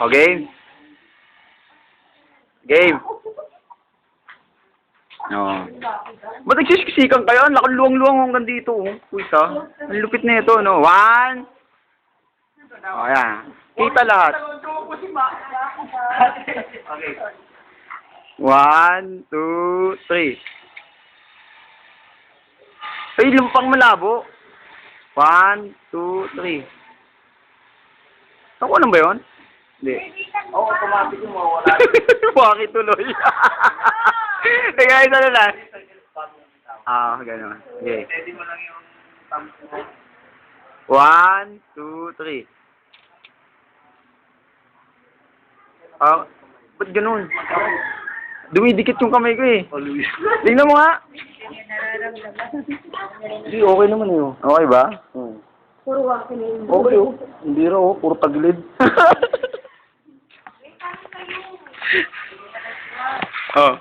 Okay? Game. Oo. Ba't nagsisiksikan kayo? Ang luwang-luwang hanggang dito. Oh. Puwita. Ang lupit na ito, no? 1. O, yan. Kita lahat. Okay. 1, 2, 3. Ay, lumpang malabo. 1, 2, 3. Ako lang ba yun? Hindi. Oo, automatic yung mawawala. Bakit tuloy? Teka, isa na lang. Gano'n. Okay. Pwede mo lang yung thumbs mo. 1, 2, 3. Ba't ganun? Dumidikit yung kamay ko eh. Always. Tingnan mo nga. Hindi, okay naman yun. Okay ba? Puro wakin na yun. Okay, oh. Hindi raw, oh. Puro tagilid. Oh.